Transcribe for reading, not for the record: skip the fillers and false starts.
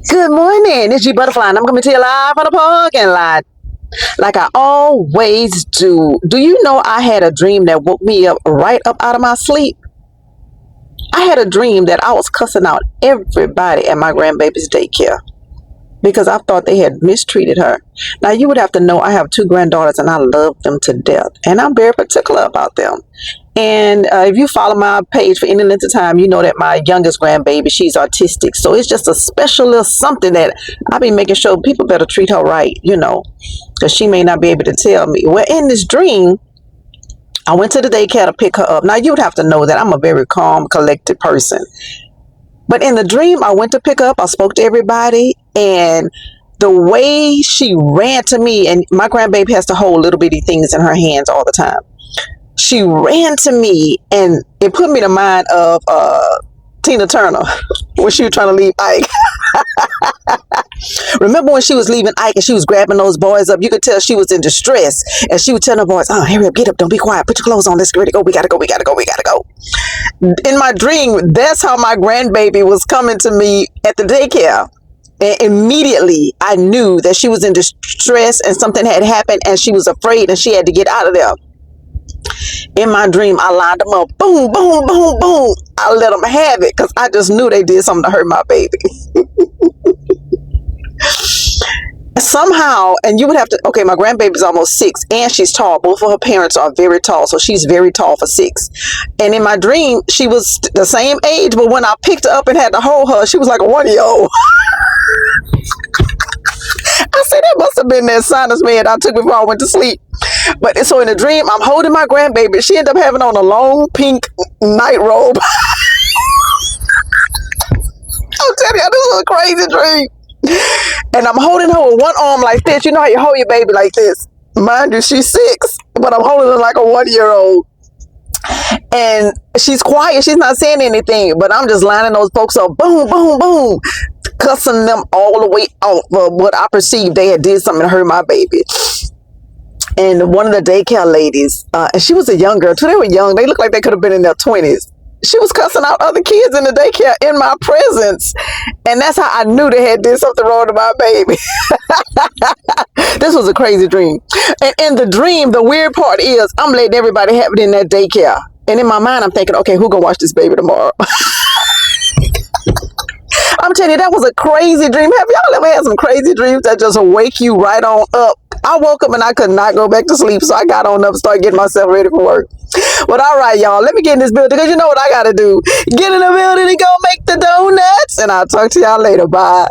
Good morning. It's G Butterfly, and I'm coming to you live on the parking lot, like I always do. Do you know I had a dream that woke me up right up out of my sleep? I had a dream that I was cussing out everybody at my grandbaby's daycare because I thought they had mistreated her. Now, you would have to know I have two granddaughters and I love them to death, and I'm very particular about them. And if you follow my page for any length of time, you know that my youngest grandbaby, she's autistic. So it's just a special little something that I be making sure people better treat her right, because she may not be able to tell me. Well, in this dream, I went to the daycare to pick her up. Now, you would have to know that I'm a very calm, collected person. But in the dream, I went to pick her up. I spoke to everybody, and the way she ran to me, and my grandbaby has to hold little bitty things in her hands all the time. She ran to me, and it put me in mind of Tina Turner when she was trying to leave Ike. Remember when she was leaving Ike and she was grabbing those boys up? You could tell she was in distress, and she would tell the boys, "Oh, hurry up, get up, don't be quiet, put your clothes on, let's get ready to go. We gotta go, we gotta go, we gotta go." In my dream, that's how my grandbaby was coming to me at the daycare. And immediately, I knew that she was in distress and something had happened, and she was afraid, and she had to get out of there. In my dream, I lined them up. Boom, boom, boom, boom. I let them have it because I just knew they did something to hurt my baby. Somehow, and you would have to, okay, my grandbaby's almost 6 and she's tall. Both of her parents are very tall, so she's very tall for 6. And in my dream, she was the same age, but when I picked her up and had to hold her, she was like a 1-year-old. I said that must have been that sinus med I took before I went to sleep. But so in the dream, I'm holding my grandbaby. She ended up having on a long pink night robe. I'm telling you, this was a crazy dream. And I'm holding her with one arm like this. You know how you hold your baby like this? Mind you, she's 6, but I'm holding her like a 1-year-old. And she's quiet. She's not saying anything, but I'm just lining those folks up. Boom, boom, boom. Cussing them all the way out for what I perceived they had did something to hurt my baby. And one of the daycare ladies, and she was a young girl too. They were young. They looked like they could have been in their 20s. She was cussing out other kids in the daycare in my presence. And that's how I knew they had did something wrong to my baby. This was a crazy dream. And in the dream, the weird part is I'm letting everybody have it in that daycare. And in my mind, I'm thinking, okay, who gonna watch this baby tomorrow? I'm telling you, that was a crazy dream. Have y'all ever had some crazy dreams that just wake you right on up? I woke up and I could not go back to sleep, so I got on up and started getting myself ready for work. But all right, y'all, let me get in this building because you know what I got to do. Get in the building and go make the donuts. And I'll talk to y'all later. Bye.